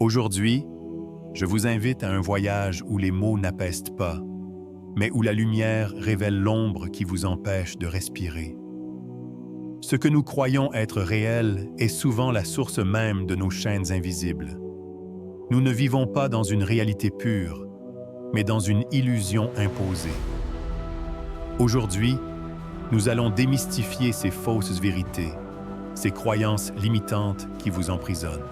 Aujourd'hui, je vous invite à un voyage où les mots n'apaisent pas, mais où la lumière révèle l'ombre qui vous empêche de respirer. Ce que nous croyons être réel est souvent la source même de nos chaînes invisibles. Nous ne vivons pas dans une réalité pure, mais dans une illusion imposée. Aujourd'hui, nous allons démystifier ces fausses vérités, ces croyances limitantes qui vous emprisonnent.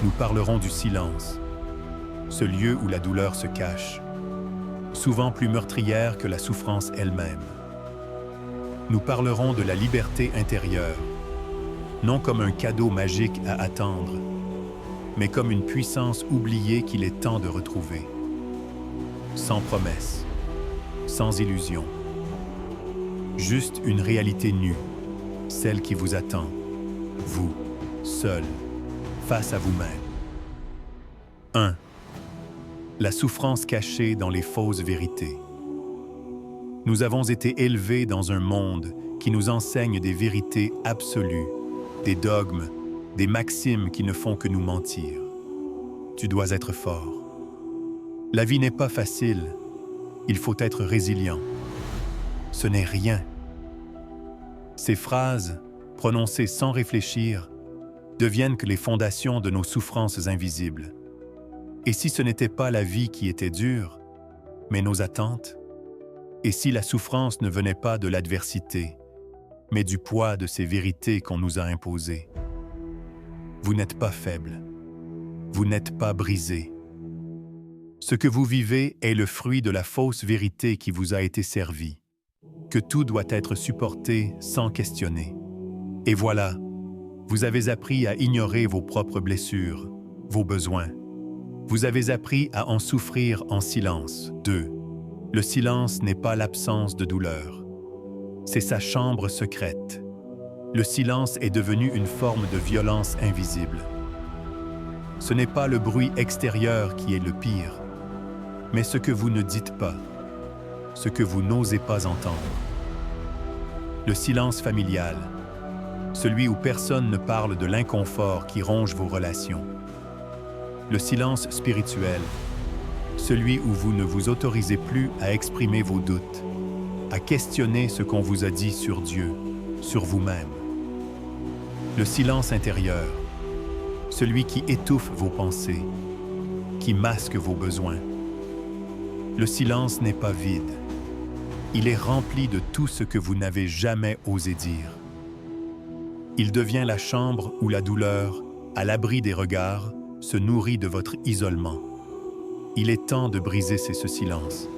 Nous parlerons du silence, ce lieu où la douleur se cache, souvent plus meurtrière que la souffrance elle-même. Nous parlerons de la liberté intérieure, non comme un cadeau magique à attendre, mais comme une puissance oubliée qu'il est temps de retrouver. Sans promesse, sans illusion. Juste une réalité nue, celle qui vous attend, vous, seul, face à vous-même. 1. La souffrance cachée dans les fausses vérités. Nous avons été élevés dans un monde qui nous enseigne des vérités absolues, des dogmes, des maximes qui ne font que nous mentir. Tu dois être fort. La vie n'est pas facile. Il faut être résilient. Ce n'est rien. Ces phrases, prononcées sans réfléchir, deviennent que les fondations de nos souffrances invisibles. Et si ce n'était pas la vie qui était dure, mais nos attentes? Et si la souffrance ne venait pas de l'adversité, mais du poids de ces vérités qu'on nous a imposées? Vous n'êtes pas faible. Vous n'êtes pas brisé. Ce que vous vivez est le fruit de la fausse vérité qui vous a été servie, que tout doit être supporté sans questionner. Et voilà, vous avez appris à ignorer vos propres blessures, vos besoins. Vous avez appris à en souffrir en silence. 2. Le silence n'est pas l'absence de douleur. C'est sa chambre secrète. Le silence est devenu une forme de violence invisible. Ce n'est pas le bruit extérieur qui est le pire, mais ce que vous ne dites pas, ce que vous n'osez pas entendre. Le silence familial, celui où personne ne parle de l'inconfort qui ronge vos relations. Le silence spirituel, celui où vous ne vous autorisez plus à exprimer vos doutes, à questionner ce qu'on vous a dit sur Dieu, sur vous-même. Le silence intérieur, celui qui étouffe vos pensées, qui masque vos besoins. Le silence n'est pas vide. Il est rempli de tout ce que vous n'avez jamais osé dire. Il devient la chambre où la douleur, à l'abri des regards, se nourrit de votre isolement. Il est temps de briser ce silence.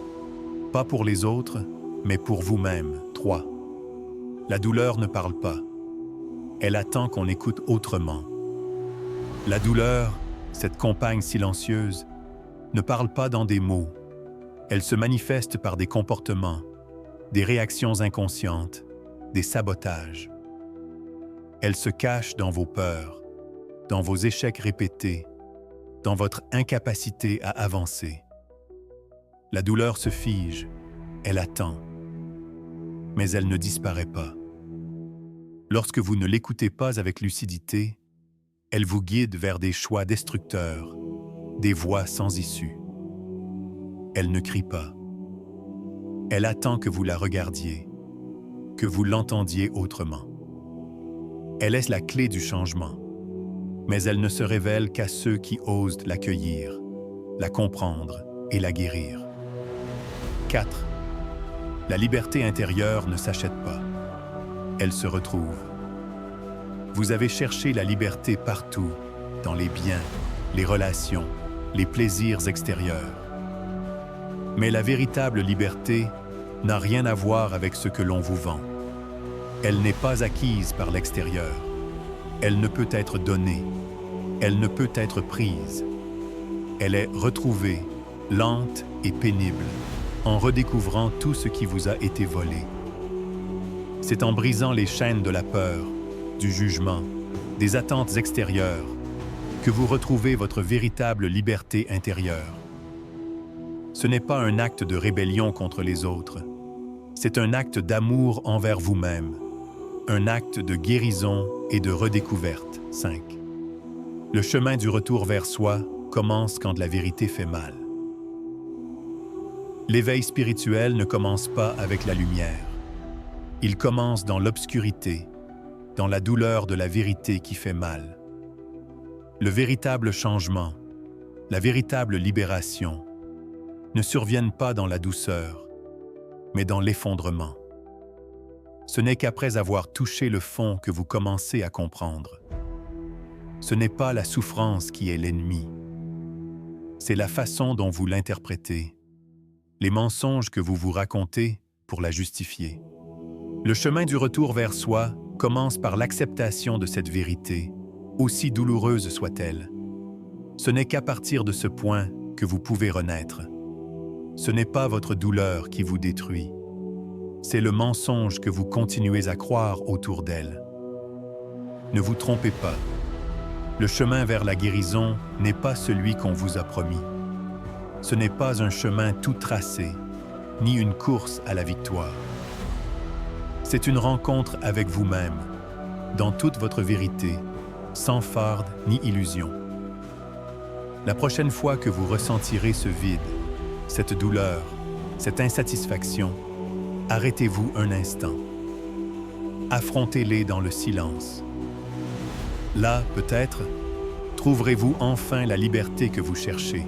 Pas pour les autres, mais pour vous-même. 3. La douleur ne parle pas. Elle attend qu'on écoute autrement. La douleur, cette compagne silencieuse, ne parle pas dans des mots. Elle se manifeste par des comportements, des réactions inconscientes, des sabotages. Elle se cache dans vos peurs, dans vos échecs répétés, dans votre incapacité à avancer. La douleur se fige, elle attend, mais elle ne disparaît pas. Lorsque vous ne l'écoutez pas avec lucidité, elle vous guide vers des choix destructeurs, des voies sans issue. Elle ne crie pas. Elle attend que vous la regardiez, que vous l'entendiez autrement. Elle est la clé du changement, mais elle ne se révèle qu'à ceux qui osent l'accueillir, la comprendre et la guérir. 4. La liberté intérieure ne s'achète pas. Elle se retrouve. Vous avez cherché la liberté partout, dans les biens, les relations, les plaisirs extérieurs. Mais la véritable liberté n'a rien à voir avec ce que l'on vous vend. Elle n'est pas acquise par l'extérieur. Elle ne peut être donnée. Elle ne peut être prise. Elle est retrouvée, lente et pénible, en redécouvrant tout ce qui vous a été volé. C'est en brisant les chaînes de la peur, du jugement, des attentes extérieures, que vous retrouvez votre véritable liberté intérieure. Ce n'est pas un acte de rébellion contre les autres. C'est un acte d'amour envers vous-même, un acte de guérison et de redécouverte. 5. Le chemin du retour vers soi commence quand la vérité fait mal. L'éveil spirituel ne commence pas avec la lumière. Il commence dans l'obscurité, dans la douleur de la vérité qui fait mal. Le véritable changement, la véritable libération, ne surviennent pas dans la douceur, mais dans l'effondrement. Ce n'est qu'après avoir touché le fond que vous commencez à comprendre. Ce n'est pas la souffrance qui est l'ennemi. C'est la façon dont vous l'interprétez, les mensonges que vous vous racontez pour la justifier. Le chemin du retour vers soi commence par l'acceptation de cette vérité, aussi douloureuse soit-elle. Ce n'est qu'à partir de ce point que vous pouvez renaître. Ce n'est pas votre douleur qui vous détruit. C'est le mensonge que vous continuez à croire autour d'elle. Ne vous trompez pas. Le chemin vers la guérison n'est pas celui qu'on vous a promis. Ce n'est pas un chemin tout tracé, ni une course à la victoire. C'est une rencontre avec vous-même, dans toute votre vérité, sans farde ni illusion. La prochaine fois que vous ressentirez ce vide, cette douleur, cette insatisfaction, arrêtez-vous un instant. Affrontez-les dans le silence. Là, peut-être, trouverez-vous enfin la liberté que vous cherchez.